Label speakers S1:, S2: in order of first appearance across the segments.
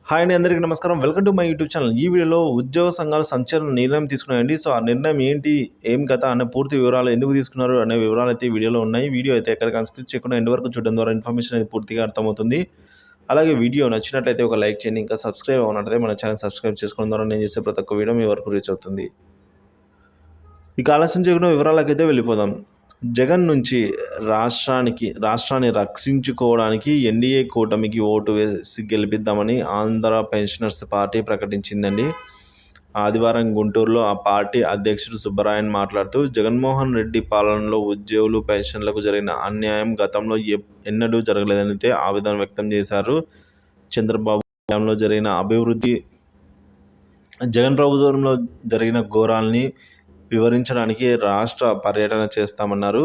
S1: Hi అండి, అందరికీ నమస్కారం. Welcome to my YouTube channel. ఈ వీడియోలో ఉద్యోగ సంఘాలు సంచలన నిర్ణయం తీసుకున్నాయండి. సో, ఆ నిర్ణయం ఏంటి, ఏం కథ అనే పూర్తి వివరాలు, ఎందుకు తీసుకున్నారు అనే వివరాలు అయితే ఈ వీడియోలో ఉన్నాయి. వీడియో అయితే ఎక్కడికైనా స్కిప్ చేయకుండా ఎండ్ వరకు చూడడం ద్వారా ఇన్ఫర్మేషన్ అనేది పూర్తిగా అర్థమవుతుంది. అలాగే వీడియో నచ్చినట్లయితే ఒక లైక్ చేయండి. ఇంకా సబ్స్క్రైబ్ అవ్వనట్లయితే మన ఛానల్ సబ్స్క్రైబ్ చేసుకోవడం ద్వారా నేను చేసే ప్రతి ఒక్క వీడియో మీ వరకు రీచ్ అవుతుంది. ఇక ఆలస్యం చేయకుండా వివరాలకైతే వెళ్ళిపోదాం. జగన్ నుంచి రాష్ట్రాన్ని రక్షించుకోవడానికి ఎన్డీఏ కూటమికి ఓటు వేసి గెలిపిద్దామని ఆంధ్ర పెన్షనర్స్ పార్టీ ప్రకటించిందండి. ఆదివారం గుంటూరులో ఆ పార్టీ అధ్యక్షుడు సుబ్బరాయన్ మాట్లాడుతూ, జగన్మోహన్ రెడ్డి పాలనలో ఉద్యోగులు, పెన్షన్లకు జరిగిన అన్యాయం గతంలో ఎన్నడూ జరగలేదనైతే ఆవేదన వ్యక్తం చేశారు. చంద్రబాబు హయాంలో జరిగిన అభివృద్ధి, జగన్ ప్రభుత్వంలో జరిగిన ఘోరాల్ని వివరించడానికి రాష్ట్ర పర్యటన చేస్తామన్నారు.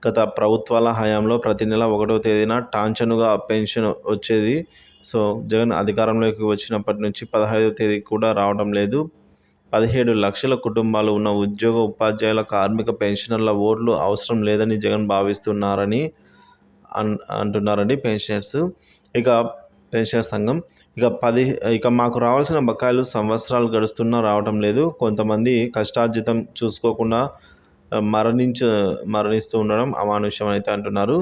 S1: గత ప్రభుత్వాల హయాంలో ప్రతి నెల 1వ తేదీన టాంచనుగా పెన్షన్ వచ్చేది. సో, జగన్ అధికారంలోకి వచ్చినప్పటి నుంచి 15వ తేదీ కూడా రావడం లేదు. 17 లక్షల కుటుంబాలు ఉన్న ఉద్యోగ, ఉపాధ్యాయుల, కార్మిక పెన్షనర్ల ఓట్లు అవసరం లేదని జగన్ భావిస్తున్నారని అంటున్నారండి పెన్షనర్ సంఘం. ఇక మాకు రావాల్సిన బకాయిలు సంవత్సరాలు గడుస్తున్నా రావటం లేదు. కొంతమంది కష్టార్జితం చూసుకోకుండా మరణిస్తూ ఉండడం అమానుష్యం అయితే అంటున్నారు.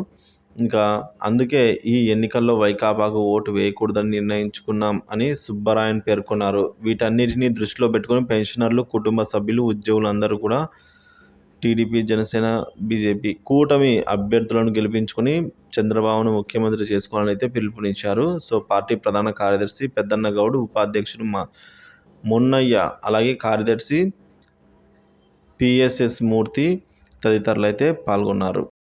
S1: ఇంకా అందుకే ఈ ఎన్నికల్లో వైకాపాకు ఓటు వేయకూడదని నిర్ణయించుకున్నాం అని సుబ్బరాయన్ పేర్కొన్నారు. వీటన్నిటిని దృష్టిలో పెట్టుకుని పెన్షనర్లు, కుటుంబ సభ్యులు, ఉద్యోగులందరూ కూడా టీడీపీ, జనసేన, బీజేపీ కూటమి అభ్యర్థులను గెలిపించుకొని చంద్రబాబును ముఖ్యమంత్రి చేసుకోవాలని అయితే పిలుపునిచ్చారు. సో, పార్టీ ప్రధాన కార్యదర్శి పెద్దన్న గౌడ్, ఉపాధ్యక్షుడు మొన్నయ్య, అలాగే కార్యదర్శి పిఎస్ఎస్ మూర్తి తదితరులైతే పాల్గొన్నారు.